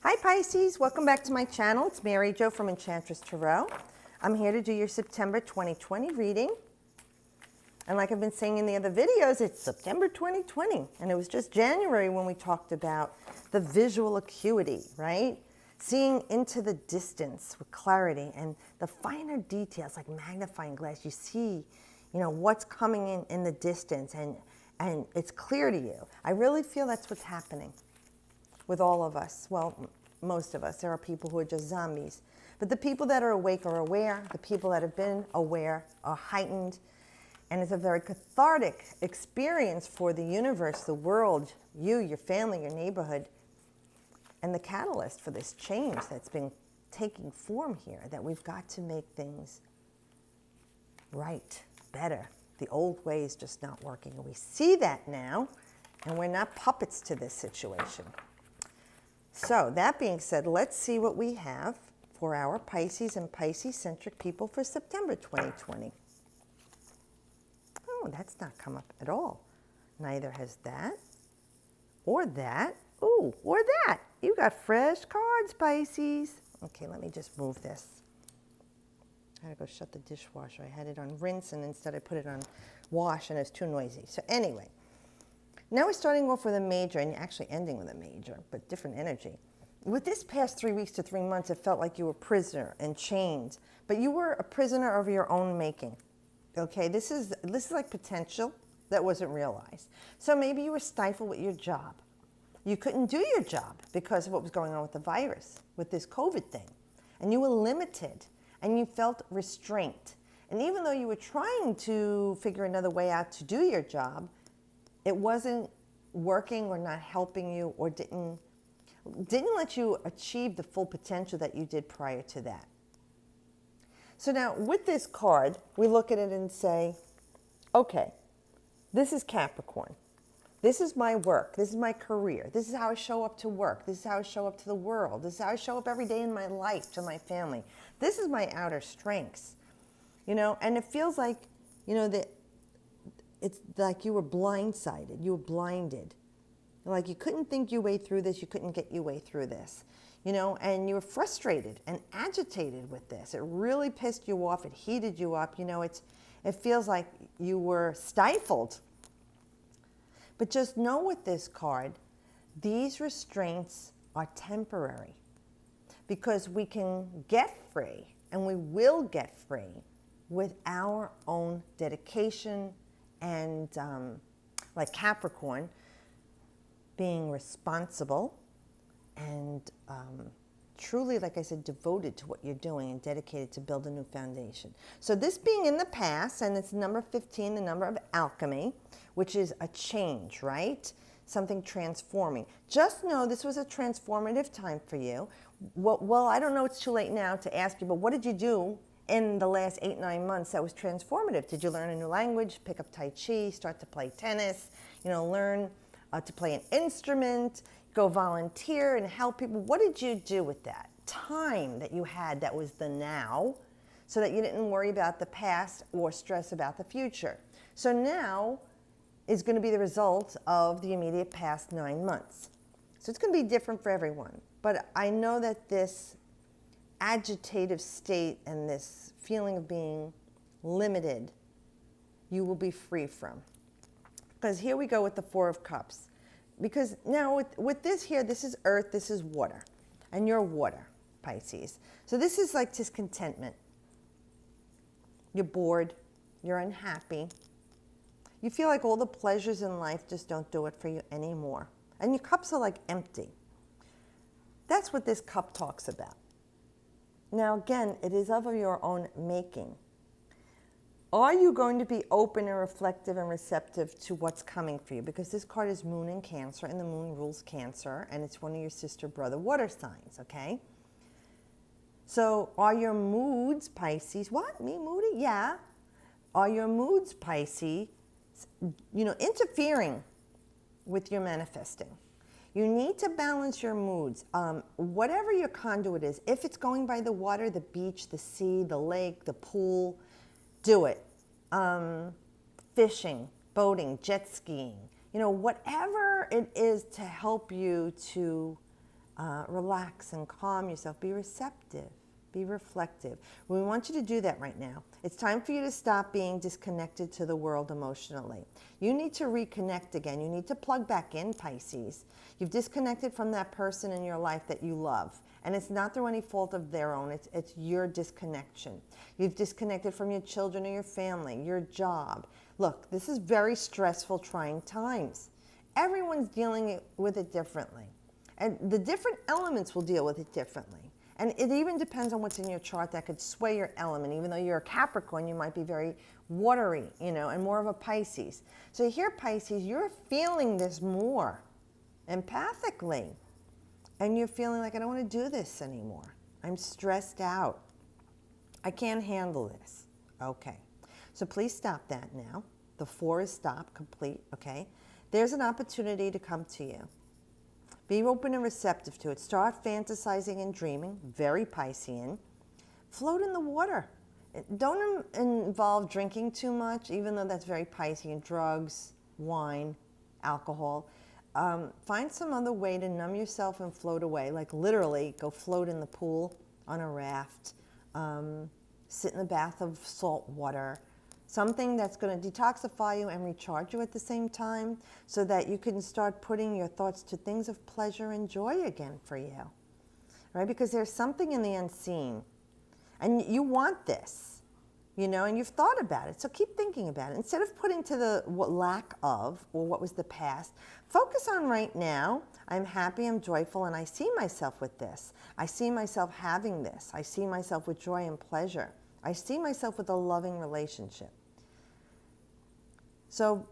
Hi Pisces, welcome back to my channel. It's Mary Jo from Enchantress Tarot. I'm here to do your September 2020 reading. And like I've been saying in the other videos, it's September 2020. And it was just January when we talked about the visual acuity, right? Seeing into the distance with clarity and the finer details like magnifying glass. You see, what's coming in the distance and it's clear to you. I really feel that's what's happening with all of us. Well, most of us. There are people who are just zombies. But the people that are awake are aware. The people that have been aware are heightened. And it's a very cathartic experience for the universe, the world, you, your family, your neighborhood, and the catalyst for this change that's been taking form here, that we've got to make things right, better. The old way is just not working. And we see that now, and we're not puppets to this situation. So that being said, let's see what we have for our Pisces and Pisces-centric people for September 2020. Oh, that's not come up at all. Neither has that, or that, ooh, or that. You got fresh cards, Pisces. Okay, let me just move this. I had to go shut the dishwasher. I had it on rinse, and instead I put it on wash, and it's too noisy. So anyway. Now we're starting off with a major, and actually ending with a major, but different energy. With this past 3 weeks to 3 months, it felt like you were a prisoner and chained, but you were a prisoner of your own making. Okay, this is like potential that wasn't realized. So maybe you were stifled with your job. You couldn't do your job because of what was going on with the virus, with this COVID thing. And you were limited, and you felt restraint. And even though you were trying to figure another way out to do your job, it wasn't working or not helping you or didn't let you achieve the full potential that you did prior to that. So now with this card, we look at it and say, okay, this is Capricorn. This is my work. This is my career. This is how I show up to work. This is how I show up to the world. This is how I show up every day in my life to my family. This is my outer strengths, and it feels like, it's like you were blindsided, you were blinded. Like you couldn't think your way through this, you couldn't get your way through this, and you were frustrated and agitated with this. It really pissed you off, it heated you up, it feels like you were stifled. But just know with this card, these restraints are temporary because we can get free, and we will get free with our own dedication, and like Capricorn, being responsible and truly, like I said, devoted to what you're doing and dedicated to build a new foundation. So this being in the past, and it's number 15, the number of alchemy, which is a change, right? Something transforming. Just know this was a transformative time for you. Well, I don't know, it's too late now to ask you, but what did you do in the last 8-9 months that was transformative? Did you learn a new language, pick up Tai Chi, start to play tennis, learn to play an instrument, go volunteer and help people? What did you do with that time that you had that was the now, so that you didn't worry about the past or stress about the future? So now is going to be the result of the immediate past 9 months. So it's going to be different for everyone. But I know that this agitative state and this feeling of being limited, you will be free from. Because here we go with the Four of Cups. Because now with this here, this is earth, this is water. And you're water, Pisces. So this is like discontentment. You're bored, you're unhappy. You feel like all the pleasures in life just don't do it for you anymore. And your cups are like empty. That's what this cup talks about. Now again, it is of your own making. Are you going to be open and reflective and receptive to what's coming for you? Because this card is Moon in Cancer, and the Moon rules Cancer, and it's one of your sister, brother, water signs, okay? So are your moods, Pisces, what, me moody? Yeah. Are your moods, Pisces, interfering with your manifesting? You need to balance your moods. Whatever your conduit is, if it's going by the water, the beach, the sea, the lake, the pool, do it. Fishing, boating, jet skiing, whatever it is to help you to Relax and calm yourself. Be receptive. Be reflective. We want you to do that right now. It's time for you to stop being disconnected to the world emotionally. You need to reconnect again. You need to plug back in, Pisces. You've disconnected from that person in your life that you love. And it's not through any fault of their own. It's your disconnection. You've disconnected from your children or your family, your job. Look, this is very stressful, trying times. Everyone's dealing with it differently. And the different elements will deal with it differently. And it even depends on what's in your chart that could sway your element. Even though you're a Capricorn, you might be very watery, and more of a Pisces. So here, Pisces, you're feeling this more empathically. And you're feeling like, I don't want to do this anymore. I'm stressed out. I can't handle this. Okay. So please stop that now. The 4 is stop, complete, okay? There's an opportunity to come to you. Be open and receptive to it. Start fantasizing and dreaming, very Piscean. Float in the water. Don't involve drinking too much, even though that's very Piscean. Drugs, wine, alcohol. Find some other way to numb yourself and float away, like literally go float in the pool, on a raft, sit in a bath of salt water. Something that's going to detoxify you and recharge you at the same time so that you can start putting your thoughts to things of pleasure and joy again for you, right? Because there's something in the unseen and you want this, and you've thought about it. So keep thinking about it. Instead of putting to the lack of or what was the past, focus on right now. I'm happy, I'm joyful, and I see myself with this. I see myself having this. I see myself with joy and pleasure. I see myself with a loving relationship. So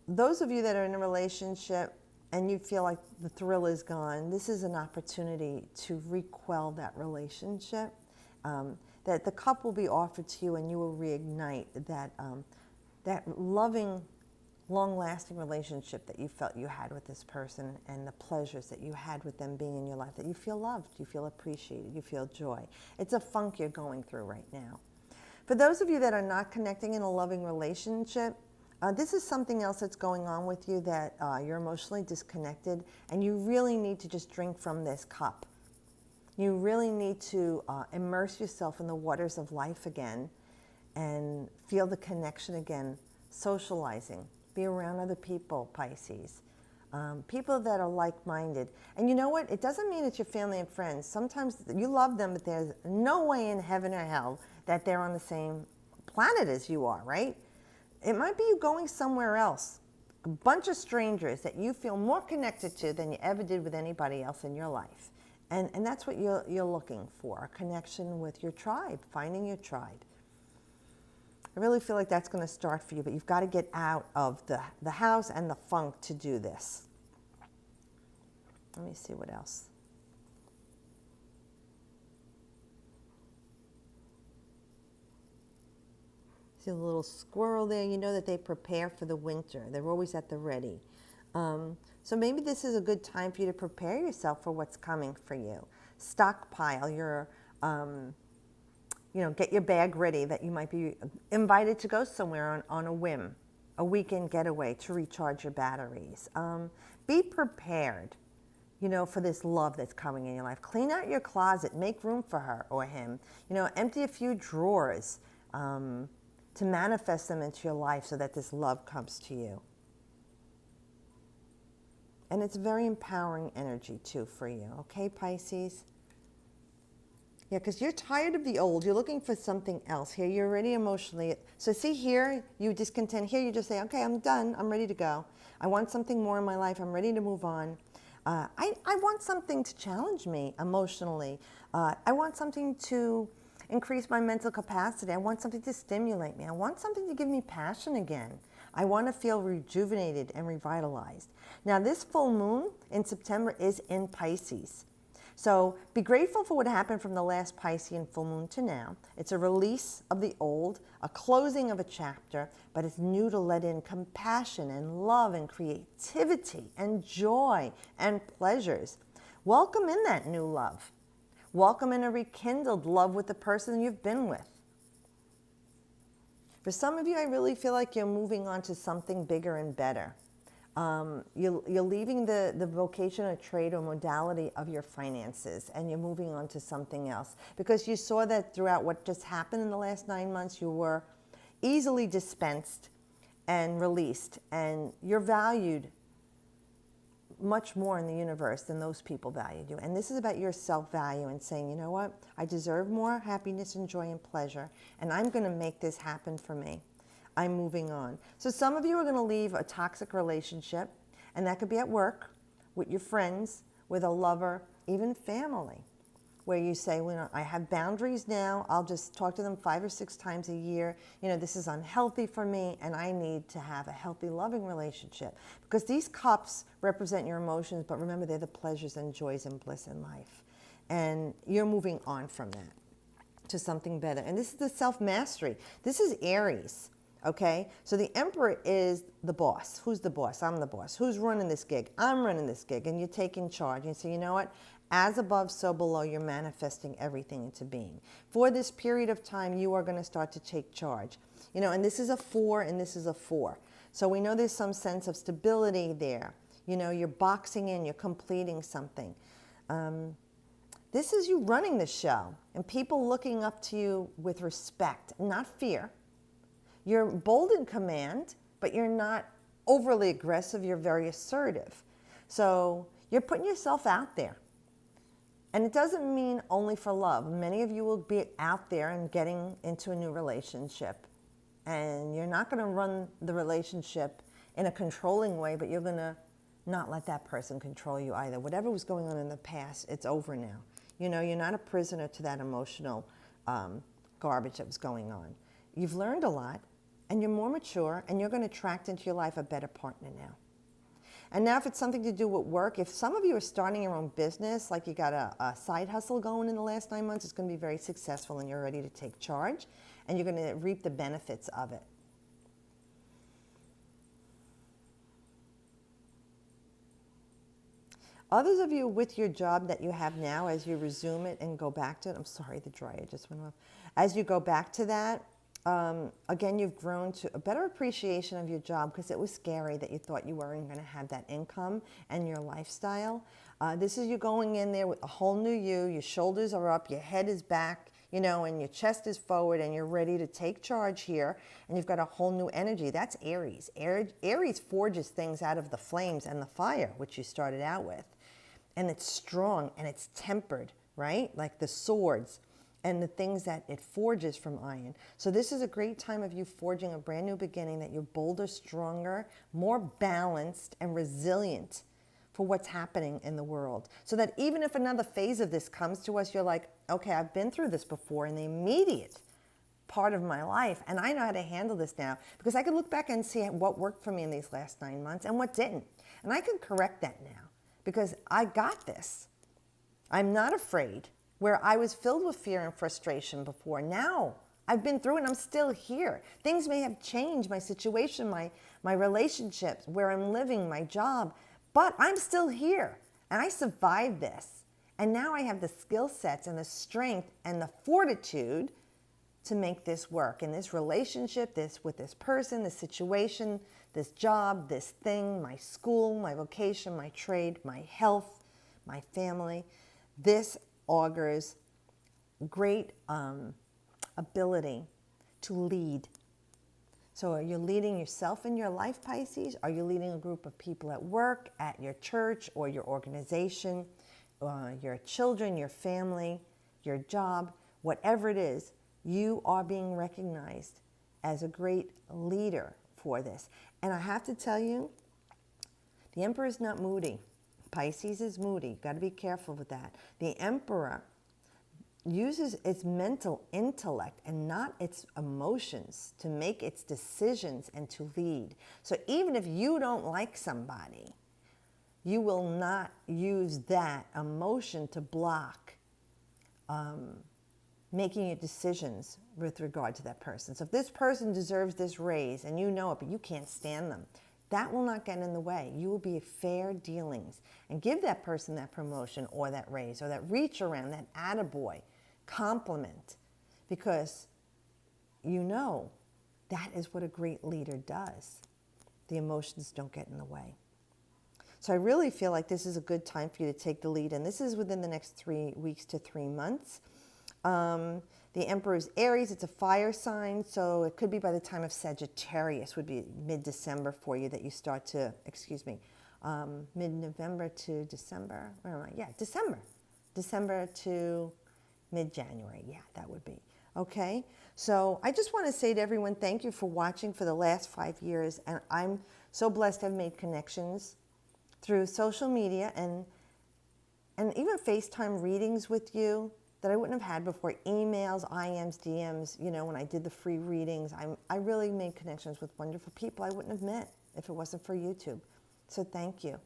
those of you that are in a relationship and you feel like the thrill is gone, this is an opportunity to requell that relationship, that the cup will be offered to you and you will reignite that loving, long-lasting relationship that you felt you had with this person and the pleasures that you had with them being in your life, that you feel loved, you feel appreciated, you feel joy. It's a funk you're going through right now. For those of you that are not connecting in a loving relationship, this is something else that's going on with you, that you're emotionally disconnected and you really need to just drink from this cup. You really need to immerse yourself in the waters of life again and feel the connection again, socializing, be around other people, Pisces. People that are like-minded. And you know what? It doesn't mean it's your family and friends. Sometimes you love them, but there's no way in heaven or hell that they're on the same planet as you are, right? It might be you going somewhere else, a bunch of strangers that you feel more connected to than you ever did with anybody else in your life. And that's what you're looking for, a connection with your tribe, finding your tribe. I really feel like that's going to start for you, but you've got to get out of the house and the funk to do this. Let me see what else. See a little squirrel there. You know that they prepare for the winter. They're always at the ready. So maybe this is a good time for you to prepare yourself for what's coming for you. Stockpile your, get your bag ready that you might be invited to go somewhere on a whim, a weekend getaway to recharge your batteries. Be prepared, for this love that's coming in your life. Clean out your closet. Make room for her or him. Empty a few drawers. To manifest them into your life so that this love comes to you. And it's very empowering energy too for you, okay, Pisces? Yeah, because you're tired of the old. You're looking for something else. Here, you're already emotionally. So see here, you discontent. Here, you just say, okay, I'm done. I'm ready to go. I want something more in my life. I'm ready to move on. I want something to challenge me emotionally. I want something to increase my mental capacity. I want something to stimulate me. I want something to give me passion again. I want to feel rejuvenated and revitalized. Now, this full moon in September is in Pisces. So be grateful for what happened from the last Piscean full moon to now. It's a release of the old, a closing of a chapter, but it's new to let in compassion and love and creativity and joy and pleasures. Welcome in that new love. Welcome in a rekindled love with the person you've been with. For some of you, I really feel like you're moving on to something bigger and better. You're leaving the vocation or trade or modality of your finances, and you're moving on to something else. Because you saw that throughout what just happened in the last 9 months, you were easily dispensed and released, and you're valued much more in the universe than those people valued you. And this is about your self-value and saying, you know what, I deserve more happiness and joy and pleasure, and I'm going to make this happen for me. I'm moving on. So some of you are going to leave a toxic relationship, and that could be at work, with your friends, with a lover, even family, where you say, well, I have boundaries now. I'll just talk to them 5 or 6 times a year. You know, this is unhealthy for me, and I need to have a healthy, loving relationship. Because these cups represent your emotions, but remember, they're the pleasures and joys and bliss in life. And you're moving on from that to something better. And this is the self-mastery. This is Aries, okay? So the Emperor is the boss. Who's the boss? I'm the boss. Who's running this gig? I'm running this gig. And you're taking charge. And you say, you know what? As above, so below, you're manifesting everything into being. For this period of time, you are going to start to take charge. You know, and this is a 4 and this is a 4. So we know there's some sense of stability there. You know, you're boxing in, you're completing something. This is you running the show and people looking up to you with respect, not fear. You're bold in command, but you're not overly aggressive. You're very assertive. So you're putting yourself out there. And it doesn't mean only for love. Many of you will be out there and getting into a new relationship. And you're not going to run the relationship in a controlling way, but you're going to not let that person control you either. Whatever was going on in the past, it's over now. You know, you're not a prisoner to that emotional garbage that was going on. You've learned a lot, and you're more mature, and you're going to attract into your life a better partner now. And now if it's something to do with work, if some of you are starting your own business, like you got a side hustle going in the last 9 months, it's going to be very successful and you're ready to take charge and you're going to reap the benefits of it. Others of you with your job that you have now, as you resume it and go back to it, I'm sorry, the dryer just went off. As you go back to that, again, you've grown to a better appreciation of your job because it was scary that you thought you weren't going to have that income and your lifestyle. This is you going in there with a whole new you. Your shoulders are up, your head is back, you know, and your chest is forward and you're ready to take charge here. And you've got a whole new energy. That's Aries. Aries forges things out of the flames and the fire, which you started out with. And it's strong and it's tempered, right? Like the swords and the things that it forges from iron. So this is a great time of you forging a brand new beginning, that you're bolder, stronger, more balanced and resilient for what's happening in the world. So that even if another phase of this comes to us, you're like, okay, I've been through this before in the immediate part of my life, and I know how to handle this now because I can look back and see what worked for me in these last 9 months and what didn't. And I can correct that now because I got this. I'm not afraid. Where I was filled with fear and frustration before, now I've been through it and I'm still here. Things may have changed, my situation, my relationships, where I'm living, my job, but I'm still here and I survived this. And now I have the skill sets and the strength and the fortitude to make this work. In this relationship, with this person, this situation, this job, this thing, my school, my vocation, my trade, my health, my family, this augurs great ability to lead. So are you leading yourself in your life, Pisces? Are you leading a group of people at work, at your church or your organization, your children, your family, your job, whatever it is, you are being recognized as a great leader for this. And I have to tell you, the Emperor is not moody. Pisces is moody. You've got to be careful with that. The Emperor uses its mental intellect and not its emotions to make its decisions and to lead. So even if you don't like somebody, you will not use that emotion to block making your decisions with regard to that person. So if this person deserves this raise and you know it, but you can't stand them, that will not get in the way. You will be fair dealings and give that person that promotion or that raise or that reach around, that attaboy, compliment, because you know that is what a great leader does. The emotions don't get in the way. So I really feel like this is a good time for you to take the lead. And this is within the next 3 weeks to 3 months. The Emperor is Aries. It's a fire sign. So it could be by the time of Sagittarius, would be mid-December for you that you start to, mid-November to December. Where am I? Yeah, December. December to mid-January. Yeah, that would be. Okay, so I just want to say to everyone, thank you for watching for the last 5 years. And I'm so blessed to have made connections through social media and even FaceTime readings with you that I wouldn't have had before. Emails, IMs, DMs, you know, when I did the free readings. I really made connections with wonderful people I wouldn't have met if it wasn't for YouTube. So thank you.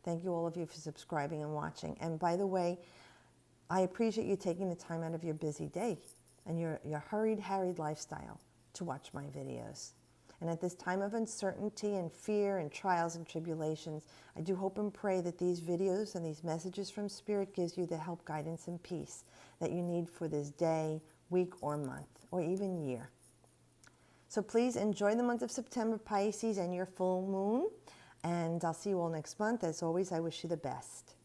Thank you all of you for subscribing and watching. And by the way, I appreciate you taking the time out of your busy day and your hurried, harried lifestyle to watch my videos. And at this time of uncertainty and fear and trials and tribulations, I do hope and pray that these videos and these messages from Spirit gives you the help, guidance, and peace that you need for this day, week, or month, or even year. So please enjoy the month of September, Pisces, and your full moon. And I'll see you all next month. As always, I wish you the best.